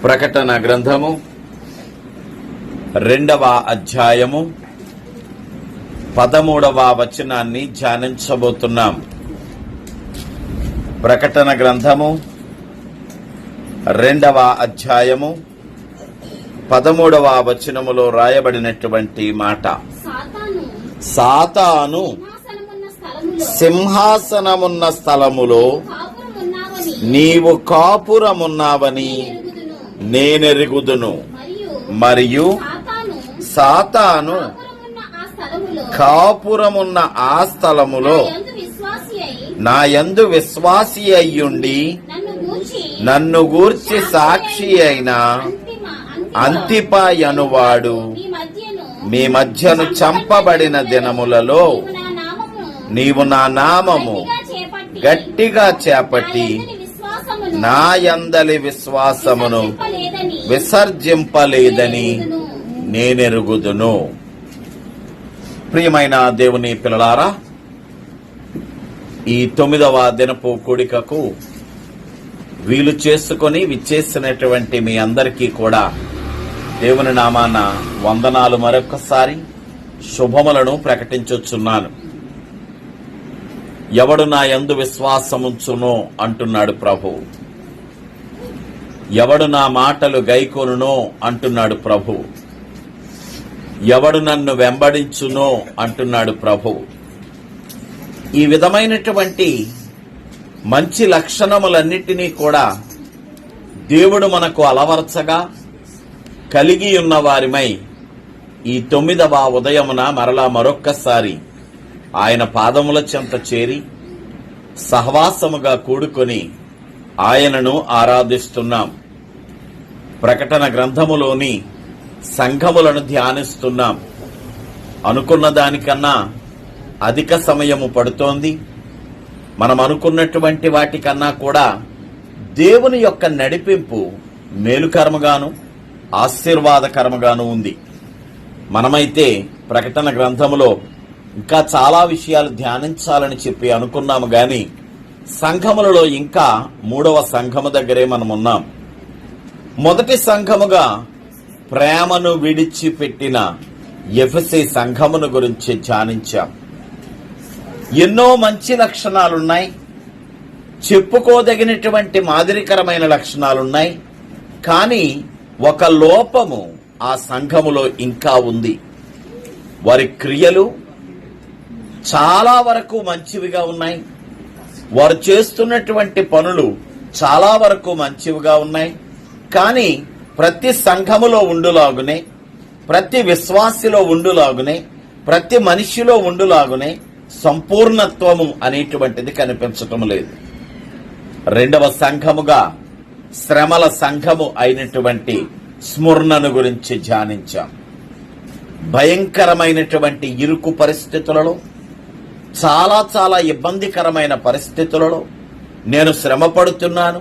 ప్రకటన గ్రంథము 2వ అధ్యాయము 13వ వచనాన్ని ధ్యానించబోతున్నాం. ప్రకటన గ్రంథము 2వ అధ్యాయము 13వ వచనములో రాయబడినటువంటి మాట, సాతాను సింహాసనమున్న స్థలములో నీవు కాపురమున్నావని నేనెరుగుదును, మరియు సాతాను కాపురమున్న ఆ స్థలములో నా యందు విశ్వాసి అయ్యుండి నన్ను గూర్చి సాక్షి అయిన అంతిప యనువాడు మీ మధ్యను చంపబడిన దినములలో నీవు నా నామము గట్టిగా చేపట్టి నా యందలి విశ్వాసమును విసర్జింపలేదని నేనెరుగుదును. ప్రియమైన దేవుని పిల్లలారా, ఈ 9వ దినపు కూడికకు వీలు చేసుకొని విచ్చేసినటువంటి మీ అందరికీ కూడా దేవుని నామాన వందనాలు. మరొకసారి శుభములను ప్రకటించుచున్నాను. ఎవడు నా యందు విశ్వాసముంచునో అంటున్నాడు ప్రభువు. ఎవడు నా మాటలు గైకొనునో అంటున్నాడు ప్రభువు. ఎవడు నన్ను వెంబడించునో అంటున్నాడు ప్రభువు. ఈ విధమైనటువంటి మంచి లక్షణములన్నిటినీ కూడా దేవుడు మనకు అలవర్చగా కలిగి ఉన్న వారిమై ఈ 9వ ఉదయమున మరలా మరొక్కసారి ఆయన పాదముల చెంత చేరి సహవాసముగా కూడుకొని ఆయనను ఆరాధిస్తున్నాం. ప్రకటన గ్రంథములోని సంఘములను ధ్యానిస్తున్నాం. అనుకున్న దానికన్నా అధిక సమయము పడుతోంది. మనం అనుకున్నటువంటి వాటికన్నా కూడా దేవుని యొక్క నడిపింపు మేలుకరముగాను ఆశీర్వాదకరముగాను ఉంది. మనమైతే ప్రకటన గ్రంథములో ఇంకా చాలా విషయాలు ధ్యానించాలని చెప్పి అనుకున్నాము గాని సంఘములలో ఇంకా 3వ సంఘము దగ్గరే మనం ఉన్నాం. మొదటి సంఘముగా ప్రేమను విడిచిపెట్టిన ఎఫెసీ సంఘమును గురించి ధ్యానించాం. ఎన్నో మంచి లక్షణాలున్నాయి, చెప్పుకోదగినటువంటి మాదిరికరమైన లక్షణాలున్నాయి. కానీ ఒక లోపము ఆ సంఘములో ఇంకా ఉంది. వారి క్రియలు చాలా వరకు మంచివిగా ఉన్నాయి. వారు చేస్తున్నటువంటి పనులు చాలా వరకు మంచివిగా ఉన్నాయి. కానీ ప్రతి సంఘములో ఉండులాగునే, ప్రతి విశ్వాసిలో ఉండులాగునే, ప్రతి మనిషిలో ఉండులాగునే సంపూర్ణత్వము అనేటువంటిది కనిపించటం లేదు. 2వ సంఘముగా శ్రమల సంఘము అయినటువంటి స్ముర్నను గురించి ధ్యానించాం. భయంకరమైనటువంటి ఇరుకు పరిస్థితులలో, చాలా చాలా ఇబ్బందికరమైన పరిస్థితులలో నేను శ్రమ పడుతున్నాను,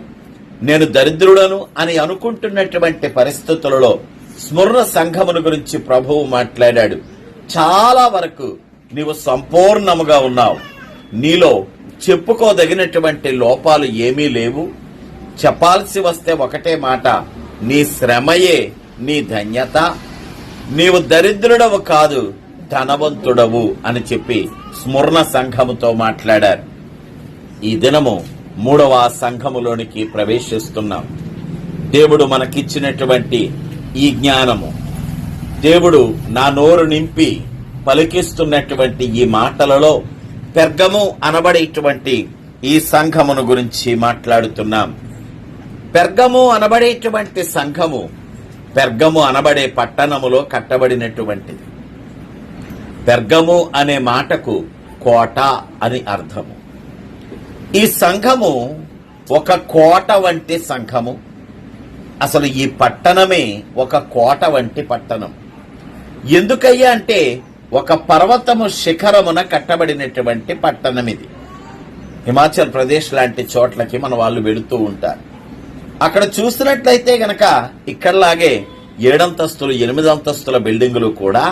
నేను దరిద్రుడను అని అనుకుంటున్నటువంటి పరిస్థితులలో స్ముర్ణ సంఘమును గురించి ప్రభువు మాట్లాడాడు. చాలా వరకు నీవు సంపూర్ణముగా ఉన్నావు. నీలో చెప్పుకోదగినటువంటి లోపాలు ఏమీ లేవు. చెప్పాల్సి వస్తే ఒకటే మాట, నీ శ్రమయే నీ ధన్యత. నీవు దరిద్రుడవు కాదు, ధనవంతుడవు అని చెప్పి స్ముర్ణ సంఘముతో మాట్లాడారు. ఈ దినము 3వ సంఘములోనికి ప్రవేశిస్తున్నాం. దేవుడు మనకిచ్చినటువంటి ఈ జ్ఞానము, దేవుడు నా నోరు నింపి పలికిస్తున్నటువంటి ఈ మాటలలో పెర్గము అనబడేటువంటి ఈ సంఘమును గురించి మాట్లాడుతున్నాం. పెర్గము అనబడేటువంటి సంఘము పెర్గము అనబడే పట్టణములో కట్టబడినటువంటిది. పెర్గము అనే మాటకు కోట అని అర్థము. ఈ సంఘము ఒక కోట వంటి సంఘము. అసలు ఈ పట్టణమే ఒక కోట వంటి పట్టణం. ఎందుకయ్యా అంటే ఒక పర్వతము శిఖరమున కట్టబడినటువంటి పట్టణం ఇది. హిమాచల్ ప్రదేశ్ లాంటి చోట్లకి మన వాళ్ళు వెళుతూ ఉంటారు. అక్కడ చూసినట్లయితే గనక ఇక్కడలాగే 7 అంతస్తులు 8 అంతస్తుల బిల్డింగులు కూడా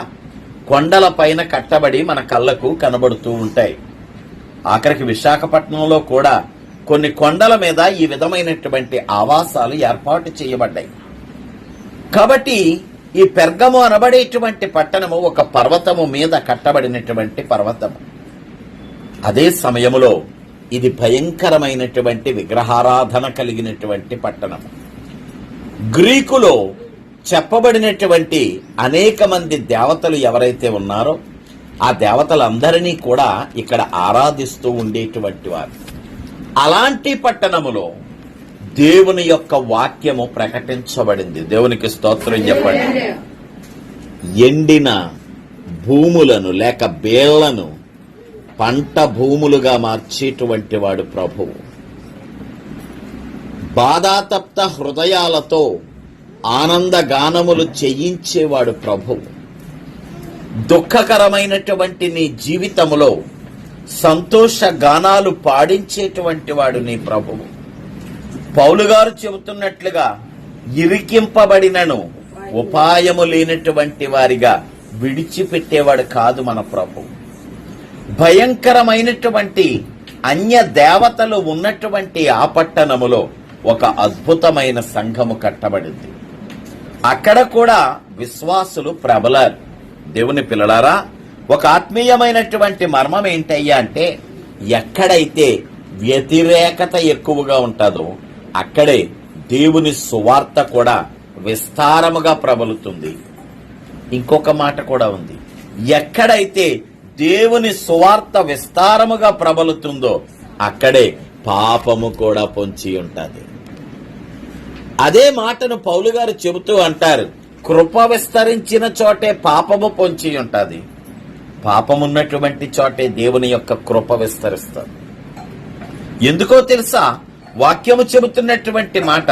కొండల పైన కట్టబడి మన కళ్ళకు కనబడుతూ ఉంటాయి. ఆఖరికి విశాఖపట్నంలో కూడా కొన్ని కొండల మీద ఈ విధమైనటువంటి ఆవాసాలు ఏర్పాటు చేయబడ్డాయి. కాబట్టి ఈ పెర్గము అనబడేటువంటి పట్టణము ఒక పర్వతము మీద కట్టబడినటువంటి పర్వతము. అదే సమయములో ఇది భయంకరమైనటువంటి విగ్రహారాధన కలిగినటువంటి పట్టణము. గ్రీకులో చెప్పబడినటువంటి అనేక మంది దేవతలు ఎవరైతే ఉన్నారో ఆ దేవతలందరినీ కూడా ఇక్కడ ఆరాధిస్తూ ఉండేటువంటి వారు. అలాంటి పట్టణములో దేవుని యొక్క వాక్యము ప్రకటించబడింది. దేవునికి స్తోత్రం చెప్పండి. ఎండిన భూములను లేక బేళ్లను పంట భూములుగా మార్చేటువంటి వాడు ప్రభువు. బాధాతప్త హృదయాలతో ఆనందగానములు చేయించేవాడు ప్రభువు. దుఃఖకరమైనటువంటి నీ జీవితములో సంతోష గానాలు పాడించేటువంటి వాడు నీ ప్రభువు. పౌలు గారు చెబుతున్నట్లుగా ఇరికింపబడినను ఉపాయము లేనటువంటి వారిగా విడిచిపెట్టేవాడు కాదు మన ప్రభువు. భయంకరమైనటువంటి అన్య దేవతలు ఉన్నటువంటి ఆ పట్టణములో ఒక అద్భుతమైన సంఘము కట్టబడింది. అక్కడ కూడా విశ్వాసులు ప్రబలారు. దేవుని పిల్లలారా, ఒక ఆత్మీయమైనటువంటి మర్మం ఏంటయ్యా అంటే, ఎక్కడైతే వ్యతిరేకత ఎక్కువగా ఉంటుందో అక్కడే దేవుని సువార్త కూడా విస్తారముగా ప్రబలుతుంది. ఇంకొక మాట కూడా ఉంది, ఎక్కడైతే దేవుని సువార్త విస్తారముగా ప్రబలుతుందో అక్కడే పాపము కూడా పొంచి ఉంటుంది. అదే మాటను పౌలు గారు చెబుతూ అంటారు, కృప విస్తరించిన చోటే పాపము పొంచి ఉంటుంది. పాపమున్నటువంటి చోటే దేవుని యొక్క కృప విస్తరిస్తుంది. ఎందుకో తెలుసా? వాక్యము చెబుతున్నటువంటి మాట,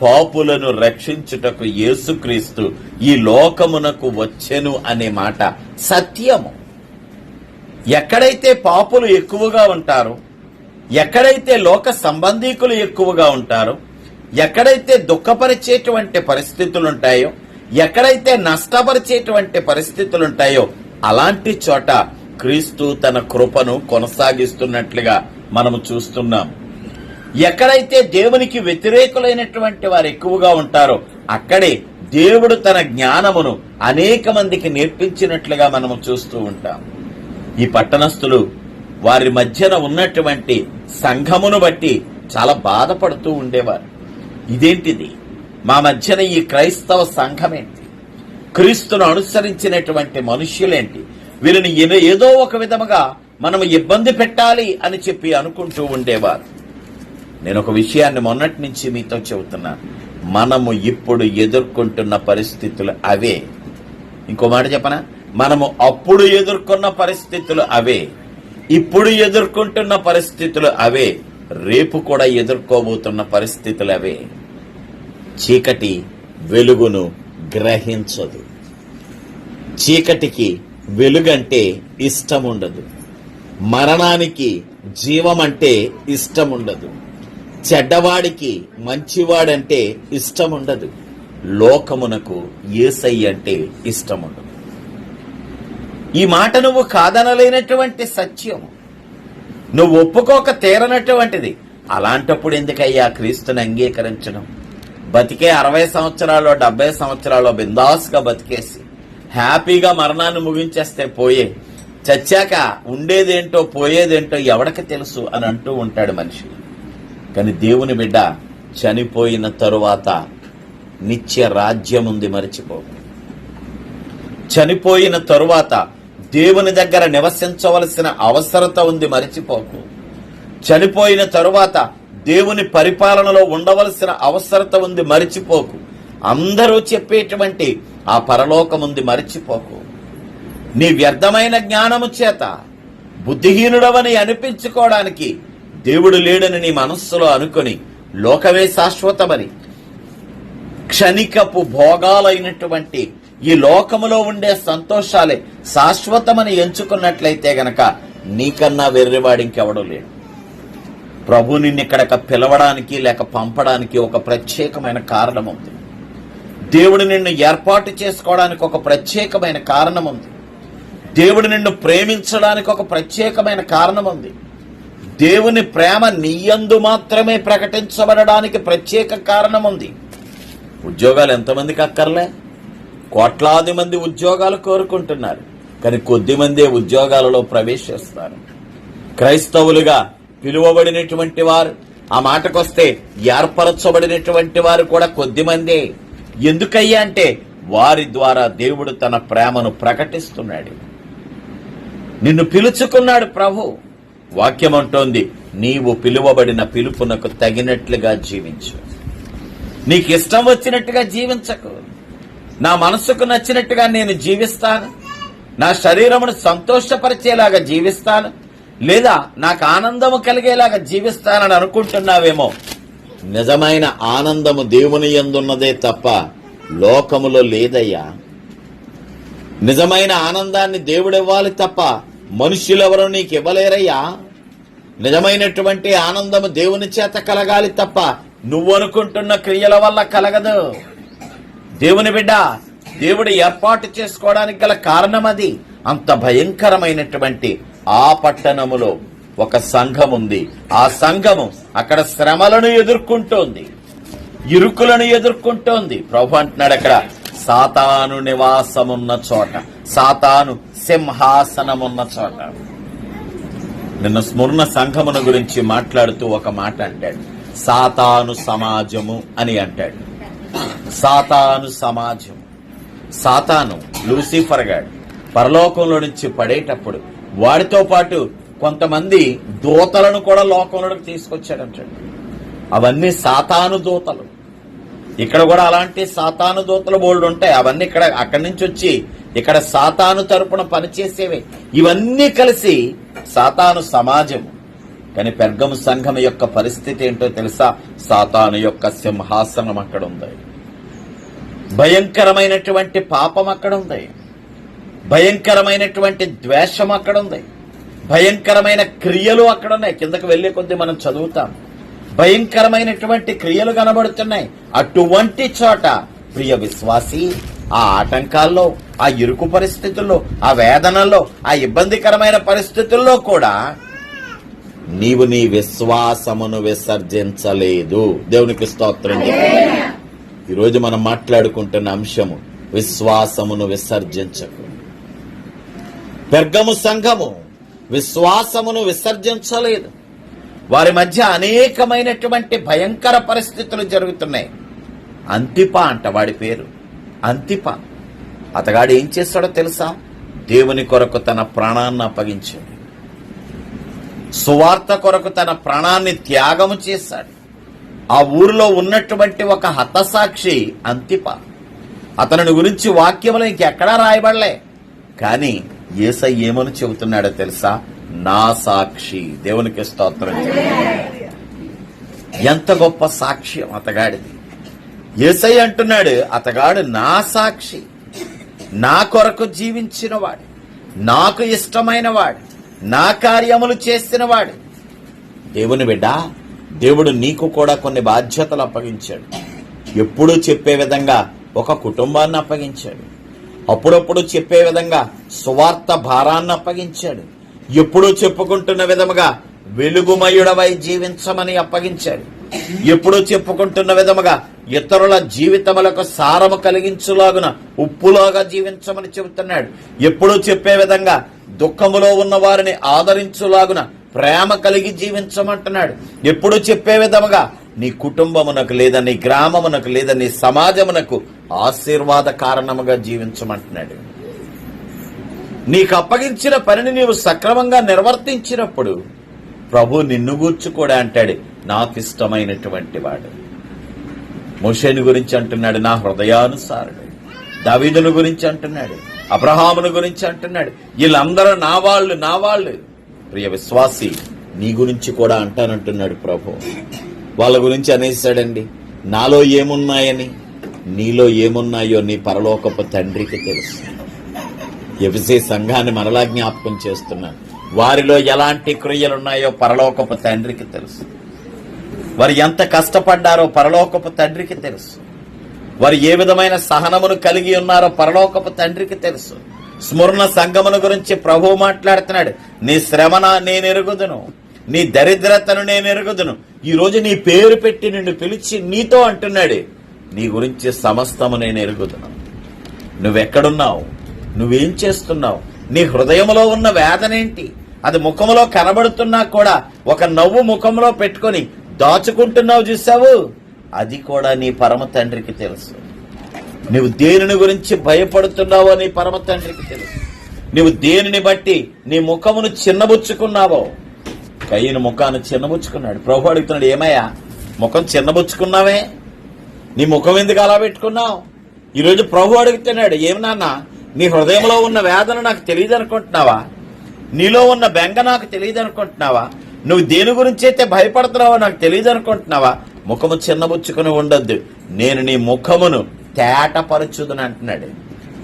పాపులను రక్షించుటకు యేసుక్రీస్తు ఈ లోకమునకు వచ్చెను అనే మాట సత్యము. ఎక్కడైతే పాపులు ఎక్కువగా ఉంటారో, ఎక్కడైతే లోక సంబంధీకులు ఎక్కువగా ఉంటారో, ఎక్కడైతే దుఃఖపరిచేటువంటి పరిస్థితులుంటాయో, ఎక్కడైతే నష్టపరిచేటువంటి పరిస్థితులుంటాయో అలాంటి చోట క్రీస్తు తన కృపను కొనసాగిస్తున్నట్లుగా మనము చూస్తున్నాం. ఎక్కడైతే దేవునికి వ్యతిరేకులైనటువంటి వారు ఎక్కువగా ఉంటారో అక్కడే దేవుడు తన జ్ఞానమును అనేక మందికి నేర్పించినట్లుగా మనము చూస్తూ ఉంటాం. ఈ పట్టణస్థులు వారి మధ్యన ఉన్నటువంటి సంఘమును బట్టి చాలా బాధపడుతూ ఉండేవారు. ఇదేంటిది, మా మధ్యన ఈ క్రైస్తవ సంఘమేంటి, క్రీస్తును అనుసరించినటువంటి మనుష్యులేంటి, వీరిని ఏదో ఒక విధముగా మనము ఇబ్బంది పెట్టాలి అని చెప్పి అనుకుంటూ ఉండేవారు. నేను ఒక విషయాన్ని మొన్నటి నుంచి మీతో చెబుతున్నాను, మనము ఇప్పుడు ఎదుర్కొంటున్న పరిస్థితులు అవే. ఇంకో మాట చెప్పనా, మనము అప్పుడు ఎదుర్కొన్న పరిస్థితులు అవే, ఇప్పుడు ఎదుర్కొంటున్న పరిస్థితులు అవే, రేపు కూడా ఎదుర్కోబోతున్న పరిస్థితులు అవే. చీకటి వెలుగును గ్రహించదు. చీకటికి వెలుగంటే ఇష్టముండదు. మరణానికి జీవమంటే ఇష్టముండదు. చెడ్డవాడికి మంచివాడంటే ఇష్టముండదు. లోకమునకు యేసయ్య అంటే ఇష్టముండదు. ఈ మాట నువ్వు కాదనలేనటువంటి సత్యం, నువ్వు ఒప్పుకోక తీరనటువంటిది. అలాంటప్పుడు ఎందుకయ్యా క్రీస్తుని అంగీకరించడం? బతికే 60 సంవత్సరాలు 70 సంవత్సరాలు బిందాస్గా బతికేసి హ్యాపీగా మరణాన్ని ముగించేస్తే పోయే, చచ్చాక ఉండేదేంటో పోయేదేంటో ఎవడికి తెలుసు అని అంటూ ఉంటాడు మనిషి. కానీ దేవుని బిడ్డ చనిపోయిన తరువాత నిత్య రాజ్యం ఉంది, మరిచిపోకు. చనిపోయిన తరువాత దేవుని దగ్గర నివసించవలసిన అవసరత ఉంది, మరిచిపోకు. చనిపోయిన తరువాత దేవుని పరిపాలనలో ఉండవలసిన అవసరత ఉంది, మరిచిపోకు. అందరూ చెప్పేటువంటి ఆ పరలోకముంది, మరిచిపోకు. నీ వ్యర్థమైన జ్ఞానము చేత బుద్ధిహీనుడవని అనిపించుకోవడానికి దేవుడు లేడని నీ మనస్సులో అనుకొని లోకమే శాశ్వతమని, క్షణికపు భోగాలైనటువంటి ఈ లోకములో ఉండే సంతోషాలే శాశ్వతమని ఎంచుకున్నట్లయితే గనక నీకన్నా వెర్రివాడు ఇంకెవడూ లేడు. ప్రభు నిన్నిక్కడక పిలవడానికి లేక పంపడానికి ఒక ప్రత్యేకమైన కారణం ఉంది. దేవుడు నిన్ను ఏర్పాటు చేసుకోవడానికి ఒక ప్రత్యేకమైన కారణం ఉంది. దేవుడు నిన్ను ప్రేమించడానికి ఒక ప్రత్యేకమైన కారణం ఉంది. దేవుని ప్రేమ నీయందు మాత్రమే ప్రకటించబడడానికి ప్రత్యేక కారణం ఉంది. ఉద్యోగాలు ఎంతమందికి అక్కర్లే? కోట్లాది మంది ఉద్యోగాలు కోరుకుంటున్నారు, కానీ కొద్ది మందే ఉద్యోగాలలో ప్రవేశిస్తారు. క్రైస్తవులుగా పిలువబడినటువంటి వారు, ఆ మాటకొస్తే ఏర్పరచబడినటువంటి వారు కూడా కొద్ది మందే. ఎందుకయ్యా అంటే వారి ద్వారా దేవుడు తన ప్రేమను ప్రకటిస్తున్నాడు. నిన్ను పిలుచుకున్నాడు ప్రభు. వాక్యం అంటోంది, నీవు పిలువబడిన పిలుపునకు తగినట్లుగా జీవించు. నీకు ఇష్టం వచ్చినట్టుగా జీవించకు. నా మనసుకు నచ్చినట్టుగా నేను జీవిస్తాను, నా శరీరమును సంతోషపరిచేలాగా జీవిస్తాను, లేదా నాకు ఆనందము కలిగేలాగా జీవిస్తానని అనుకుంటున్నావేమో. నిజమైన ఆనందము దేవుని యందున్నదే తప్ప లోకములో లేదయ్యా. నిజమైన ఆనందాన్ని దేవుడివ్వాలి తప్ప మనుష్యులెవరూ నీకు ఇవ్వలేరయ్యా. నిజమైనటువంటి ఆనందము దేవుని చేత కలగాలి తప్ప నువ్వు అనుకుంటున్న క్రియల వల్ల కలగదు. దేవుని బిడ్డ, దేవుడు ఏర్పాటు చేసుకోవడానికి గల కారణం అది. అంత భయంకరమైనటువంటి ఆ పట్టణములో ఒక సంఘం ఉంది. ఆ సంఘము అక్కడ శ్రమలను ఎదుర్కొంటోంది, ఇరుకులను ఎదుర్కొంటోంది. ప్రభు అంటున్నాడు అక్కడ సాతాను నివాసమున్న చోట, సాతాను సింహాసనమున్న చోట. నిన్న స్మరణ సంఘమును గురించి మాట్లాడుతూ ఒక మాట అంటాడు, సాతాను సమాజము అని అంటాడు. సాతాను సమాజం. సాతాను లూసిఫర్ గాడు పరలోకంలో నుంచి పడేటప్పుడు వాడితో పాటు కొంతమంది దూతలను కూడా లోకంలోకి తీసుకొచ్చాడంటాడు. అవన్నీ సాతాను దూతలు. ఇక్కడ కూడా అలాంటి సాతాను దూతలు బోల్డ్ ఉంటాయి. అవన్నీ అక్కడి నుంచి వచ్చి ఇక్కడ సాతాను తరపున పనిచేసేవే. ఇవన్నీ కలిసి సాతాను సమాజము. కానీ పెర్గము సంఘం యొక్క పరిస్థితి ఏంటో తెలుసా? సాతాను యొక్క సింహాసనం అక్కడ ఉంది. భయంకరమైనటువంటి పాపం అక్కడ ఉంది, భయంకరమైనటువంటి ద్వేషం అక్కడ ఉంది, భయంకరమైన క్రియలు అక్కడ ఉన్నాయి. కిందకు వెళ్లే కొద్దీ మనం చదువుతాం, భయంకరమైనటువంటి క్రియలు కనబడుతున్నాయి. అటువంటి చోట ప్రియ విశ్వాసి, ఆ ఆటంకాల్లో, ఆ ఇరుకు పరిస్థితుల్లో, ఆ వేదనల్లో, ఆ ఇబ్బందికరమైన పరిస్థితుల్లో కూడా నీవు నీ విశ్వాసమును విసర్జించలేదు. దేవునికి స్తోత్రం. ఈరోజు మనం మాట్లాడుకుంటున్న అంశము విశ్వాసమును విసర్జించకు. పెర్గము సంఘము విశ్వాసమును విసర్జించలేదు. వారి మధ్య అనేకమైనటువంటి భయంకర పరిస్థితులు జరుగుతున్నాయి. అంతిప అంట వాడి పేరు, అంతిప. అతగాడు ఏం చేస్తాడో తెలుసా? దేవుని కొరకు తన ప్రాణాన్ని అప్పగించాడు, సువార్త కొరకు తన ప్రాణాన్ని త్యాగము చేశాడు. ఆ ఊరిలో ఉన్నటువంటి ఒక హతసాక్షి అంతిప. అతని గురించి వాక్యములు ఇంకెక్కడా రాయబడలే. కానీ యేసయ్య ఏమని చెబుతున్నాడో తెలుసా? నా సాక్షి. దేవునికి స్తోత్రం. ఎంత గొప్ప సాక్ష్యం అతగాడిది. యేసయ్య అంటున్నాడు, అతగాడు నా సాక్షి, నా కొరకు జీవించినవాడు, నాకు ఇష్టమైన వాడు, నా కార్యములు చేసినవాడు. దేవుని బిడ్డ, దేవుడు నీకు కూడా కొన్ని బాధ్యతలు అప్పగించాడు. ఎప్పుడూ చెప్పే విధంగా ఒక కుటుంబాన్ని అప్పగించాడు. అప్పుడప్పుడు చెప్పే విధంగా సువార్త భారాన్ని అప్పగించాడు. ఎప్పుడూ చెప్పుకుంటున్న విధముగా వెలుగుమయుడవై జీవించమని అప్పగించాడు. ఎప్పుడూ చెప్పుకుంటున్న విధముగా ఇతరుల జీవితములకు సారము కలిగించులాగున ఉప్పులాగా జీవించమని చెబుతున్నాడు. ఎప్పుడూ చెప్పే విధంగా దుఃఖములో ఉన్న వారిని ఆదరించులాగున ప్రేమ కలిగి జీవించమంటున్నాడు. ఎప్పుడూ చెప్పే విధముగా నీ కుటుంబమునకు లేదా నీ గ్రామమునకు లేదా నీ సమాజమునకు ఆశీర్వాద కారణముగా జీవించమంటున్నాడు. నీకు అప్పగించిన పనిని నీవు సక్రమంగా నిర్వర్తించినప్పుడు ప్రభు నిన్ను గూర్చి కూడా అంటాడు, నాకు ఇష్టమైనటువంటి వాడు. మోషేని గురించి అంటున్నాడు, నా హృదయానుసారుడు. దావీదును గురించి అంటున్నాడు, అబ్రహామును గురించి అంటున్నాడు. వీళ్ళందరూ నా వాళ్ళు, నా వాళ్ళు. ప్రియ విశ్వాసి, నీ గురించి కూడా అంటానంటున్నాడు ప్రభు. వాళ్ళ గురించి అనేసాడండి, నాలో ఏమున్నాయని. నీలో ఏమున్నాయో నీ పరలోకపు తండ్రికి తెలుసు. ఎఫెసీ సంఘాన్ని మరలా జ్ఞాపకం చేస్తున్నాను. వారిలో ఎలాంటి క్రియలున్నాయో పరలోకపు తండ్రికి తెలుసు. వారు ఎంత కష్టపడ్డారో పరలోకపు తండ్రికి తెలుసు. వారు ఏ విధమైన సహనమును కలిగి ఉన్నారో పరలోకపు తండ్రికి తెలుసు. స్మరణ సంఘమును గురించి ప్రభువు మాట్లాడుతున్నాడు, నీ శ్రమన నేను ఎరుగుదును, నీ దరిద్రతను నేను ఎరుగుదును. ఈ రోజు నీ పేరు పెట్టి నిన్ను పిలిచి నీతో అంటున్నాడు, నీ గురించి సమస్తము నేను ఎరుగుతున్నాను. నువ్వెక్కడున్నావు, నువ్వేం చేస్తున్నావు, నీ హృదయంలో ఉన్న వేదనేంటి, అది ముఖంలో కనబడుతున్నా కూడా ఒక నవ్వు ముఖంలో పెట్టుకొని దాచుకుంటున్నావు చూసావు, అది కూడా నీ పరమ తండ్రికి తెలుసు. నువ్వు దేనిని గురించి భయపడుతున్నావో నీ పరమ తండ్రికి తెలుసు. నువ్వు దేనిని బట్టి నీ ముఖమును చిన్నబుచ్చుకున్నావో. కయ్యను ముఖాన్ని చిన్నబుచ్చుకున్నాడు. ప్రభు అడుగుతున్నాడు, ఏమయ్యా ముఖం చిన్నబుచ్చుకున్నావే, నీ ముఖం ఎందుకు అలా పెట్టుకున్నావు? ఈరోజు ప్రభు అడుగుతున్నాడు, ఏమి నాన్న నీ హృదయంలో ఉన్న వేదన నాకు తెలియదు అనుకుంటున్నావా? నీలో ఉన్న బెంగ నాకు తెలియదు అనుకుంటున్నావా? నువ్వు దేని గురించి అయితే భయపడుతున్నావో నాకు తెలియదు అనుకుంటున్నావా? ముఖము చిన్నబుచ్చుకుని ఉండొద్దు, నేను నీ ముఖమును తేటపరచుదని అంటున్నాడు.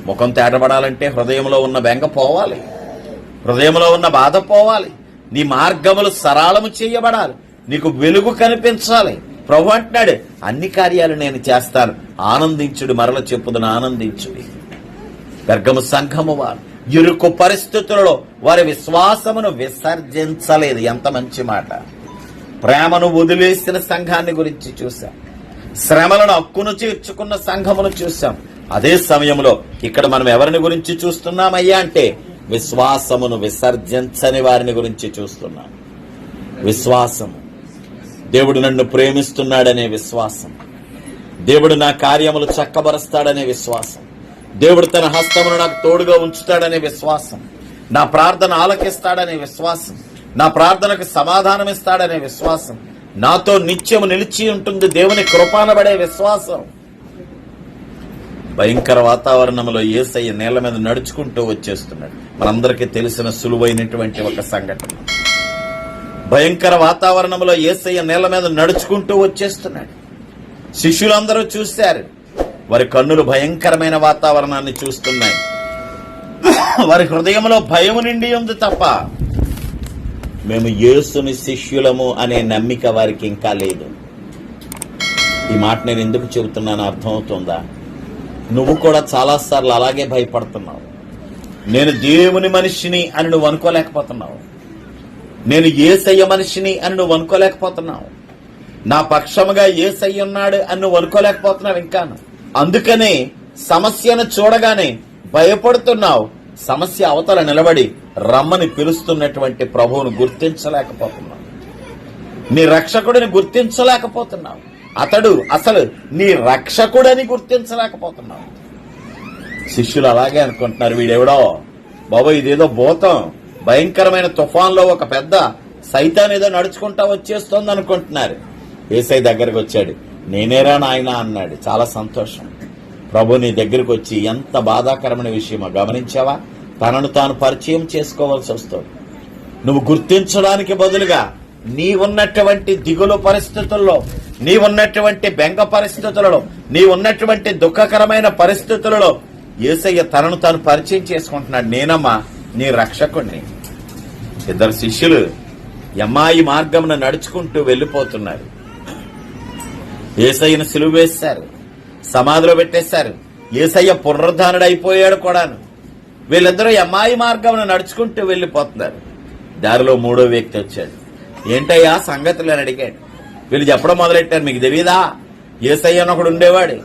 ముఖం తేటపడాలంటే హృదయంలో ఉన్న బెంగ పోవాలి, హృదయంలో ఉన్న బాధ పోవాలి, నీ మార్గములు సరళము చేయబడాలి, నీకు వెలుగు కనిపించాలి. ప్రభు అంటున్నాడు, అన్ని కార్యాలు నేను చేస్తాను, ఆనందించుడు. మరల చెప్పుదును, ఆనందించుడి. పెర్గము సంఘము వారు ఇరుకు పరిస్థితులలో వారి విశ్వాసమును విసర్జించలేదు. ఎంత మంచి మాట. ప్రేమను వదిలేసిన సంఘాన్ని గురించి చూశాం, శ్రమలను హక్కును చేర్చుకున్న సంఘమును చూశాం. అదే సమయంలో ఇక్కడ మనం ఎవరిని గురించి చూస్తున్నామయ్యా అంటే విశ్వాసమును విసర్జించని వారిని గురించి చూస్తున్నాం. విశ్వాసము, దేవుడు నన్ను ప్రేమిస్తున్నాడనే విశ్వాసం, దేవుడు నా కార్యములు చక్కబరుస్తాడనే విశ్వాసం, దేవుడు తన హస్తమును నాకు తోడుగా ఉంచుతాడనే విశ్వాసం, నా ప్రార్థన ఆలకిస్తాడనే విశ్వాసం, నా ప్రార్థనకు సమాధానం ఇస్తాడనే విశ్వాసం, నాతో నిత్యము నిలిచి ఉంటుంది దేవుని కృపానబడే విశ్వాసం. భయంకర వాతావరణంలో యేసయ్య నేల మీద నడుచుకుంటూ వచ్చేస్తున్నాడు. మనందరికీ తెలిసిన సులువైనటువంటి ఒక సంఘటన. భయంకర వాతావరణంలో యేసయ్య నేల మీద నడుచుకుంటూ వచ్చేస్తున్నాడు. శిష్యులందరూ చూశారు, వారి కన్నులు భయంకరమైన వాతావరణాన్ని చూస్తున్నాయి. వారి హృదయంలో భయము నిండి ఉంది తప్ప మేము యేసుని శిష్యులము అనే నమ్మిక వారికి ఇంకా లేదు. ఈ మాట నేను ఎందుకు చెబుతున్నాను అర్థమవుతుందా? నువ్వు కూడా చాలాసార్లు అలాగే భయపడుతున్నావు. నేను దేవుని మనిషిని అని నువ్వు అనుకోలేకపోతున్నావు, నేను యేసయ్య మనిషిని అని నువ్వు అనుకోలేకపోతున్నావు, నా పక్షముగా యేసయ్య ఉన్నాడు అని నువ్వు అనుకోలేకపోతున్నావు ఇంకా. అందుకనే సమస్యను చూడగానే భయపడుతున్నావు. సమస్య అవతల నిలబడి రమ్మని పిలుస్తున్నటువంటి ప్రభువును గుర్తించలేకపోతున్నావు, నీ రక్షకుడిని గుర్తించలేకపోతున్నావు. అతడు అసలు నీ రక్షకుడని గుర్తించలేకపోతున్నావు. శిష్యులు అలాగే అనుకుంటున్నారు, వీడెవడో బాబా, ఇదేదో భూతం, భయంకరమైన తుఫాన్లో ఒక పెద్ద సైతాన్ ఏదో నడుచుకుంటా వచ్చేస్తోంది అనుకుంటున్నారు. యేసయ్య దగ్గరకు వచ్చాడు, నేనేరా నాయనా అన్నాడు. చాలా సంతోషం. ప్రభు నీ దగ్గరకు వచ్చి ఎంత బాధాకరమైన విషయమో గమనించావా? తనను తాను పరిచయం చేసుకోవాల్సి వస్తుంది. నువ్వు గుర్తించడానికి బదులుగా నీ ఉన్నటువంటి దిగులు పరిస్థితుల్లో, నీ ఉన్నటువంటి బెంగ పరిస్థితులలో, నీ ఉన్నటువంటి దుఃఖకరమైన పరిస్థితులలో యేసయ్య తనను తాను పరిచయం చేసుకుంటున్నాడు. నేనమ్మా నీ రక్షకుణ్ణి. ఇద్దరు శిష్యులు ఎమ్మాయి మార్గమున నడుచుకుంటూ వెళ్లిపోతున్నారు. యేసయ్యను సిలువ వేశారు, సమాధిలో పెట్టేశారు. యేసయ్య పునరుద్ధానుడు అయిపోయాడు కూడాను. వీళ్ళిద్దరూ ఎమ్మాయి మార్గమున నడుచుకుంటూ వెళ్లిపోతున్నారు. దారిలో మూడో వ్యక్తి వచ్చాడు. ఏంటయ్యా సంగతులు అని అడిగాడు. వీళ్ళు చెప్పడం మొదలెట్టారు, మీకు తెలియదా? యేసయ్య అని ఒకడు ఉండేవాడు,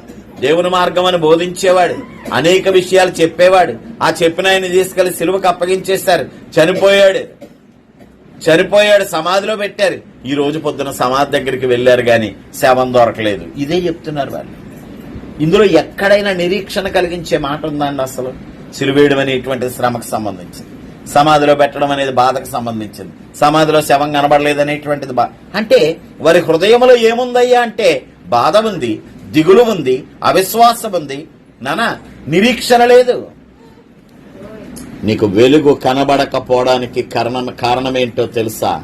దేవుని మార్గం అని బోధించేవాడు, అనేక విషయాలు చెప్పేవాడు. ఆ చెప్పిన ఆయన తీసుకెళ్లి సిలువకు అప్పగించేశారు. చనిపోయాడు, సమాధిలో పెట్టారు. ఈ రోజు పొద్దున సమాధి దగ్గరికి వెళ్లారు గాని శవం దొరకలేదు. ఇదే చెప్తున్నారు వాళ్ళు. ఇందులో ఎక్కడైనా నిరీక్షణ కలిగించే మాట ఉందండి? అసలు సిలువేయడం అనేటువంటి శ్రమకు సంబంధించింది, సమాధిలో పెట్టడం అనేది బాధకు సంబంధించింది, సమాధిలో శవం కనబడలేదనేటువంటిది అంటే వారి హృదయంలో ఏముందయ్యా అంటే బాధ ఉంది, దిగులు ఉంది, అవిశ్వాసం ఉంది, నానా నిరీక్షణ లేదు. నీకు వెలుగు కనబడకపోవడానికి కారణమేంటో తెలుసా?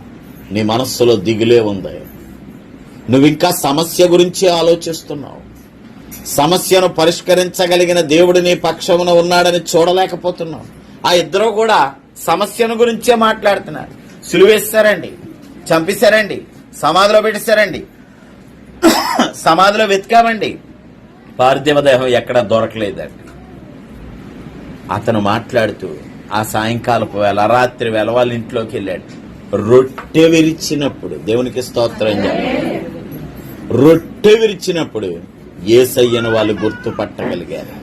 నీ మనస్సులో దిగులే ఉంది. నువ్వింకా సమస్య గురించి ఆలోచిస్తున్నావు. సమస్యను పరిష్కరించగలిగిన దేవుడు నీ పక్షమున ఉన్నాడని చూడలేకపోతున్నావు. ఆ ఇద్దరు కూడా సమస్యను గురించే మాట్లాడుతున్నారు. సిలువేశారండి, చంపేశారండి, సమాధిలో పెట్టేశారండి, సమాధిలో వెతికామండి, పార్థివ దేహం ఎక్కడా దొరకలేదండి. అతను మాట్లాడుతూ ఆ సాయంకాలపు వేళ, రాత్రి వేళ వాళ్ళ ఇంట్లోకి వెళ్ళాడు. రొట్టె విరిచినప్పుడు, దేవునికి స్తోత్రం చేయాలి, రొట్టె విరిచినప్పుడు యేసయ్యను వాళ్ళు గుర్తుపట్టగలిగారు.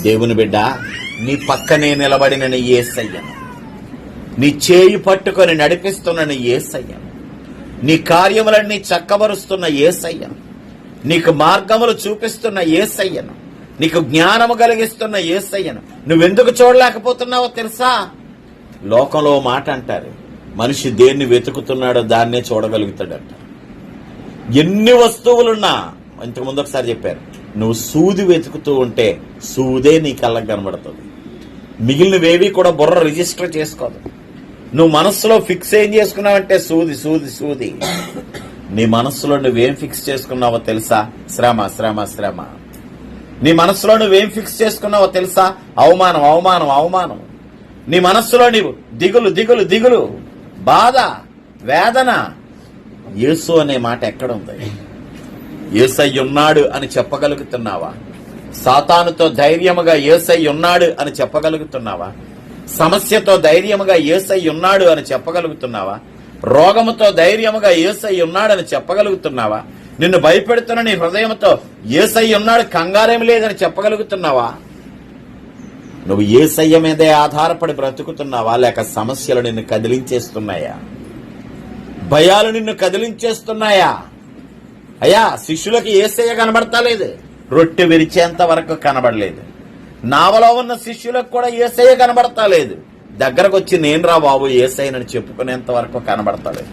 దేవుని బిడ్డ, నీ పక్కనే నిలబడిన నీ యేసయ్యను, నీ చేయి పట్టుకొని నడిపిస్తున్న నీ యేసయ్యను, నీ కార్యములన్నీ చక్కబరుస్తున్న యేసయ్యను, నీకు మార్గములు చూపిస్తున్న యేసయ్యను, నీకు జ్ఞానము కలిగిస్తున్న యేసయ్యను నువ్వెందుకు చూడలేకపోతున్నావో తెలుసా? లోకంలో మాట అంటారు, మనిషి దేన్ని వెతుకుతున్నాడో దాన్నే చూడగలుగుతాడంట. ఎన్ని వస్తువులున్నా, ఇంతకుముందు ఒకసారి చెప్పారు, నువ్వు సూది వెతుకుతూ ఉంటే సూదే నీ కళ్ళకు కనబడుతుంది. మిగిలినవేవి కూడా బుర్ర రిజిస్టర్ చేసుకోదు. నువ్వు మనస్సులో ఫిక్స్ ఏం చేసుకున్నావంటే సూది సూది సూది. నీ మనస్సులో నువ్వేం ఫిక్స్ చేసుకున్నావో తెలుసా? శ్రమ శ్రమ శ్రమ. నీ మనస్సులో నువ్వేం ఫిక్స్ చేసుకున్నావో తెలుసా? అవమానం అవమానం అవమానం. నీ మనస్సులో నీవు దిగులు దిగులు దిగులు, బాధ, వేదన. యేసు అనే మాట ఎక్కడుంది? యేసయ్య ఉన్నాడు అని చెప్పగలుగుతున్నావా? సాతానుతో ధైర్యముగా యేసయ్య ఉన్నాడు అని చెప్పగలుగుతున్నావా? సమస్యతో ధైర్యముగా యేసయ్య ఉన్నాడు అని చెప్పగలుగుతున్నావా? రోగముతో ధైర్యముగా యేసయ్య ఉన్నాడని చెప్పగలుగుతున్నావా? నిన్ను భయపెడుతున్న నీ హృదయంతో యేసయ్య ఉన్నాడు, కంగారేమి లేదని చెప్పగలుగుతున్నావా? నువ్వు యేసయ్య మీదే ఆధారపడి బ్రతుకుతున్నావా, లేక సమస్యలు నిన్ను కదిలించేస్తున్నాయా? భయాలు నిన్ను కదిలించేస్తున్నాయా? అయ్యా, శిష్యులకి యేసయ్య కనబడతలేదు, రొట్టె విరిచేంత వరకు కనబడలేదు. నావలో ఉన్న శిష్యులకు కూడా యేసయ్య కనబడతలేదు. దగ్గరకు వచ్చి నేను రా బాబు యేసయ్యనని చెప్పుకునేంత వరకు కనబడతలేదు.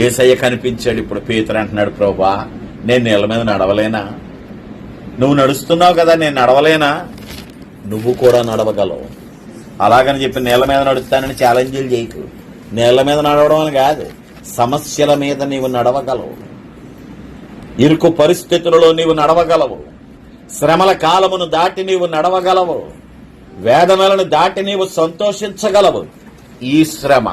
యేసయ్య కనిపించాడు. ఇప్పుడు పేతురు అంటున్నాడు, ప్రభువా నేను నీళ్ళ మీద నడవలేనా? నువ్వు నడుస్తున్నావు కదా, నేను నడవలేనా? నువ్వు కూడా నడవగలవు. అలాగని చెప్పి నీళ్ళ మీద నడుస్తానని ఛాలెంజ్లు చేయకు. నీళ్ళ మీద నడవడం అని కాదు, సమస్యల మీద నీవు నడవగలవు. ఇరుకు పరిస్థితులలో నీవు నడవగలవు. శ్రమల కాలమును దాటి నీవు నడవగలవు. వేదనలను దాటి నీవు సంతోషించగలవు. ఈ శ్రమ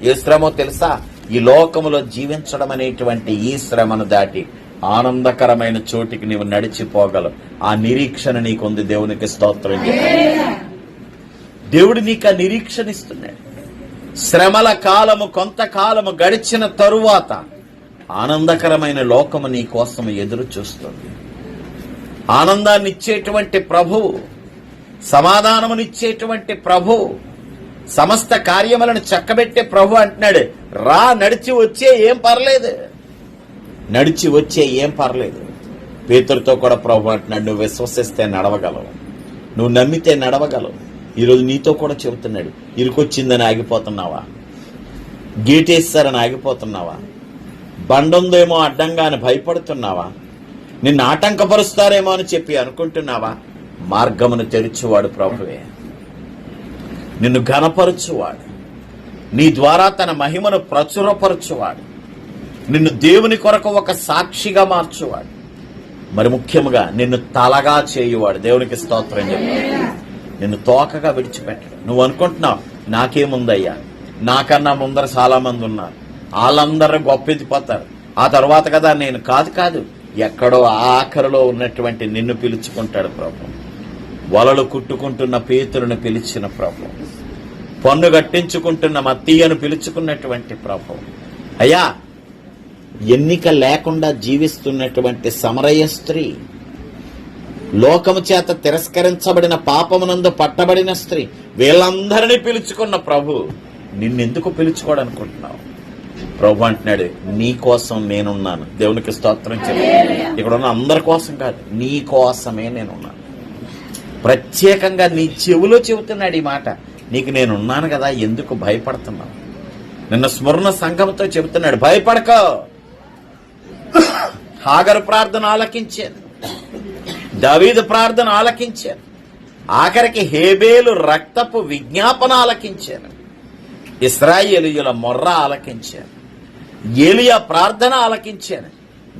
ఏ శ్రమో తెలుసా? ఈ లోకములో జీవించడం అనేటువంటి ఈ శ్రమను దాటి ఆనందకరమైన చోటికి నీవు నడిచిపోగలవు. ఆ నిరీక్షణ నీకుంది. దేవునికి స్తోత్రం. దేవుడు నీకు ఆ నిరీక్షణ ఇస్తున్నాడు. శ్రమల కాలము కొంతకాలము గడిచిన తరువాత ఆనందకరమైన లోకము నీ కోసం ఎదురు చూస్తుంది. ఆనందాన్ని ఇచ్చేటువంటి ప్రభువు, సమాధానమునిచ్చేటువంటి ప్రభువు, సమస్త కార్యములను చక్కబెట్టే ప్రభు అంటున్నాడు, రా నడిచి వచ్చే ఏం పర్లేదు, నడిచి వచ్చే ఏం పర్లేదు. పేతురుతో కూడా ప్రభు అంటున్నాడు, నువ్వు విశ్వసిస్తే నడవగలవు, నువ్వు నమ్మితే నడవగలవు. ఈరోజు నీతో కూడా చెబుతున్నాడు, ఇరుకొచ్చిందని ఆగిపోతున్నావా? గేటేస్తారని ఆగిపోతున్నావా? బండుందేమో అడ్డంగా అని భయపడుతున్నావా? నిన్ను ఆటంకపరుస్తారేమో అని చెప్పి అనుకుంటున్నావా? మార్గమును తెరిచేవాడు ప్రభువే. నిన్ను ఘనపరచువాడు, నీ ద్వారా తన మహిమను ప్రచురపరచువాడు, నిన్ను దేవుని కొరకు ఒక సాక్షిగా మార్చువాడు, మరి ముఖ్యముగా నిన్ను తలగా చేయువాడు. దేవునికి స్తోత్రం చెప్పాడు. నిన్ను తోకగా విడిచిపెట్టడు. నువ్వు అనుకుంటున్నావు నాకేముందయ్యా, నాకన్నా ముందర చాలా మంది ఉన్నారు, వాళ్ళందరూ గొప్పెదిపోతారు, ఆ తర్వాత కదా నేను. కాదు, ఎక్కడో ఆఖరిలో ఉన్నటువంటి నిన్ను పిలుచుకుంటాడు ప్రభు. వలలు కుట్టుకుంటున్న పేతురును పిలిచిన ప్రభు, పన్ను గట్టించుకుంటున్న మత్తీయను పిలుచుకున్నటువంటి ప్రభు. అయ్యా, ఎన్నిక లేకుండా జీవిస్తున్నటువంటి సమరయ స్త్రీ, లోకము చేత తిరస్కరించబడిన పాపమునందు పట్టబడిన స్త్రీ, వీళ్ళందరినీ పిలుచుకున్న ప్రభు నిన్నెందుకు పిలుచుకోడనుకుంటున్నావు? ప్రభు అంటున్నాడు, నీ కోసం నేనున్నాను. దేవునికి స్తోత్రం చెప్పాడు. ఇక్కడ ఉన్న అందరి కోసం కాదు, నీ కోసమే నేనున్నాను. ప్రత్యేకంగా నీ చెవిలో చెబుతున్నాడు ఈ మాట. నీకు నేనున్నాను కదా, ఎందుకు భయపడుతున్నావు? నిన్న స్మరణ సంఘంతో చెబుతున్నాడు, భయపడకో. హాగరు ప్రార్థన ఆలకించాను, దావీదు ప్రార్థన ఆలకించాను, ఆఖరికి హేబేలు రక్తపు విజ్ఞాపన ఆలకించాను, ఇశ్రాయేలీయుల మొర్ర ఆలకించాను, ఏలియా ప్రార్థన ఆలకించాను.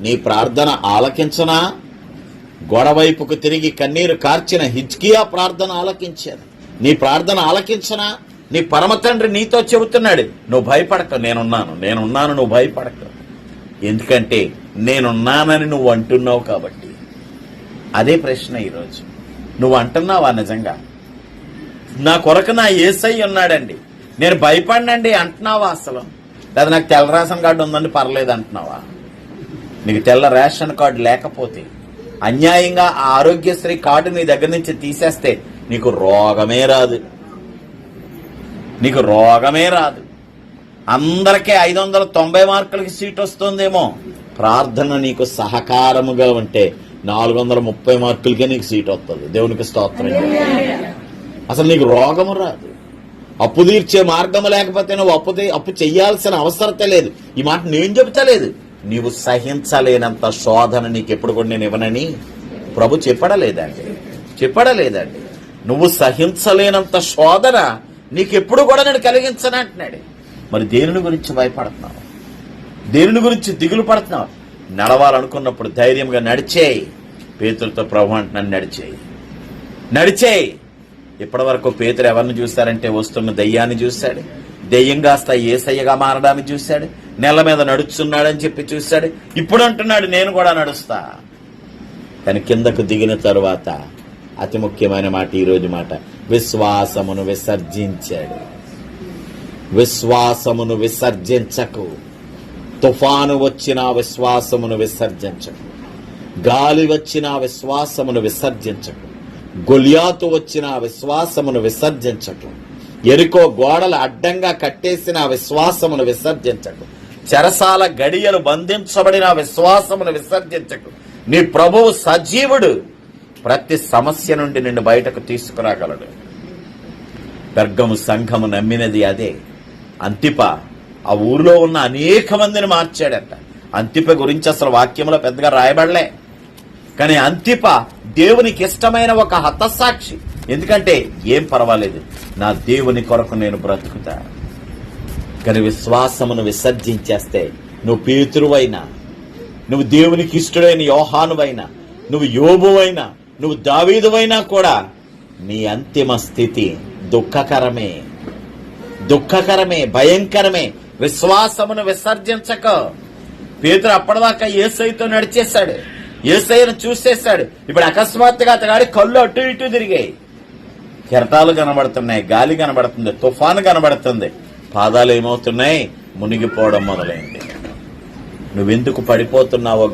నీ ప్రార్థన ఆలకించనా? గొడవైపుకు తిరిగి కన్నీరు కార్చిన హిజ్కియా ప్రార్థన ఆలకించాను. నీ ప్రార్థన ఆలకించనా? నీ పరమ తండ్రి నీతో చెబుతున్నాడు, నువ్వు భయపడక, నేనున్నాను, నువ్వు భయపడక. ఎందుకంటే నేనున్నానని నువ్వు అంటున్నావు కాబట్టి. అదే ప్రశ్న ఈరోజు. నువ్వు అంటున్నావా నిజంగా? నా కొరకు నా యేసయ్య ఉన్నాడండి, నేను భయపడినండి అంటున్నావా? అసలు లేదా నాకు తెల్ల రేషన్ కార్డు ఉందని పర్లేదు అంటున్నావా? నీకు తెల్ల రేషన్ కార్డు లేకపోతే, అన్యాయంగా ఆ ఆరోగ్యశ్రీ కార్డు నీ దగ్గర నుంచి తీసేస్తే నీకు రోగమే రాదు. నీకు రోగమే రాదు. అందరికీ 590 మార్కులకి సీట్ వస్తుందేమో. ప్రార్థన నీకు సహకారముగా ఉంటే 430 మార్కులకే నీకు సీట్ వస్తుంది. దేవునికి స్తోత్రం. అసలు నీకు రోగము రాదు. అప్పు తీర్చే మార్గము లేకపోతే నువ్వు అప్పు చెయ్యాల్సిన అవసరత లేదు. ఈ మాట నేను చెబుతలేదు. నీవు సహించలేనంత శోధన నీకు ఎప్పుడు కూడా నేను ఇవ్వనని ప్రభు చెప్పడలేదండి. నువ్వు సహించలేనంత శోధన నీకెప్పుడు కూడా నేను కలిగించనంటున్నాడు. మరి దేనిని గురించి భయపడుతున్నావు? దేనిని గురించి దిగులు పడుతున్నావు? నడవాలనుకున్నప్పుడు ధైర్యంగా నడిచేయి. పేతురుతో ప్రభు అంటున్నాను, నడిచేయి. ఇప్పటి వరకు పేతురు ఎవరిని చూశారంటే వస్తున్న దెయ్యాన్ని చూశాడు. దెయ్యం కాస్త యేసయ్యగా మారడాన్ని చూశాడు. నెల మీద నడుస్తున్నాడని చెప్పి చూశాడు. ఇప్పుడు అంటున్నాడు నేను కూడా నడుస్తా. కానీ కిందకు దిగిన తరువాత అతి ముఖ్యమైన మాట, ఈరోజు మాట, విశ్వాసమును విసర్జించాడు. విశ్వాసమును విసర్జించకు. తుఫాను వచ్చినా విశ్వాసమును విసర్జించకు. గాలి వచ్చినా విశ్వాసమును విసర్జించకు. గొలియాతు వచ్చిన విశ్వాసమును విసర్జించకు. ఎరికో గోడలు అడ్డంగా కట్టేసిన విశ్వాసమును విసర్జించకు. చెరసాల గడియలు బంధించబడిన విశ్వాసమును విసర్జించకు. నీ ప్రభువు సజీవుడు. ప్రతి సమస్య నుండి నిన్ను బయటకు తీసుకురాగలడు. పెర్గము సంఘము నమ్మినది అదే. అంతిప ఆ ఊరిలో ఉన్న అనేక మందిని మార్చాడట. అంతిప గురించి అసలు వాక్యంలో పెద్దగా రాయబడలే. కానీ అంతిప దేవునికి ఇష్టమైన ఒక హతసాక్షి. ఎందుకంటే ఏం పర్వాలేదు, నా దేవుని కొరకు నేను బ్రతుకుతా. కానీ విశ్వాసమును విసర్జించేస్తే నువ్వు పేతురువైనా, నువ్వు దేవునికి ఇష్టడైన యోహానువైనా, నువ్వు యోబువైనా, నువ్వు దావీదువైనా కూడా నీ అంతిమ స్థితి దుఃఖకరమే, భయంకరమే. విశ్వాసమును విసర్జించక. పేతురు అప్పటిదాకా యేసయ్యతో నడిచేశాడు, యేసయ్యను చూసేశాడు. ఇప్పుడు అకస్మాత్తుగా అతగాడి కళ్ళు అటు ఇటు తిరిగాయి. కెరటాలు కనబడుతున్నాయి, గాలి కనబడుతుంది, తుఫాను కనబడుతుంది. పాదాలు ఏమవుతున్నాయి? మునిగిపోవడం మొదలైంది. నువ్వెందుకు పడిపోతున్నావో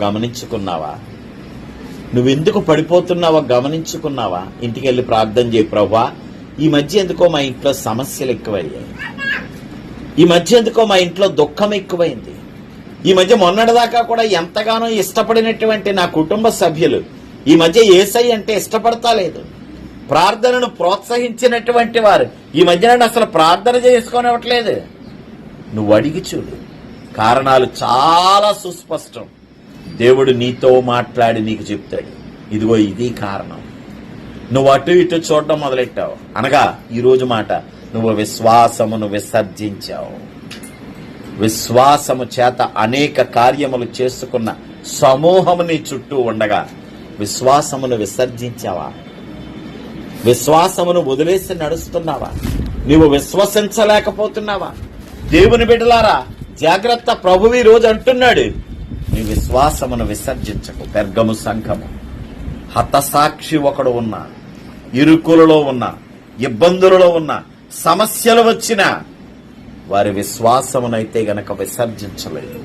గమనించుకున్నావా? ఇంటికి వెళ్ళి ప్రార్థన చేయి. ప్రభువా, ఈ మధ్య ఎందుకో మా ఇంట్లో సమస్యలు ఎక్కువయ్యాయి. ఈ మధ్య ఎందుకో మా ఇంట్లో దుఃఖం ఎక్కువైంది. ఈ మధ్య మొన్నటిదాకా కూడా ఎంతగానో ఇష్టపడినటువంటి నా కుటుంబ సభ్యులు ఈ మధ్య యేసయ్య అంటే ఇష్టపడతా లేదు. ప్రార్థనను ప్రోత్సహించినటువంటి వారు ఈ మధ్య అసలు ప్రార్థన చేసుకోనివ్వట్లేదు. నువ్వు అడిగి చూడు. కారణాలు చాలా సుస్పష్టం. దేవుడు నీతో మాట్లాడి నీకు చెప్తాడు, ఇదిగో ఇది కారణం. నువ్వు అటు ఇటు చూడటం మొదలెట్టావు. అనగా ఈరోజు మాట, నువ్వు విశ్వాసమును విసర్జించావు. విశ్వాసము చేత అనేక కార్యములు చేసుకున్న సమూహము నీ చుట్టూ ఉండగా విశ్వాసమును విసర్జించావా? విశ్వాసమును వదిలేసి నడుస్తున్నావా? నీవు విశ్వసించలేకపోతున్నావా? దేవుని బిడ్డలారా జాగ్రత్త. ప్రభువు ఈ రోజు అంటున్నాడు, నీ విశ్వాసమును విసర్జించకు. పెర్గము సంఘము హతసాక్షి ఒకడు ఉన్న, ఇరుకులలో ఉన్న, ఇబ్బందులలో ఉన్న, సమస్యలు వచ్చిన వారి విశ్వాసమునైతే గనక విసర్జించలేదు.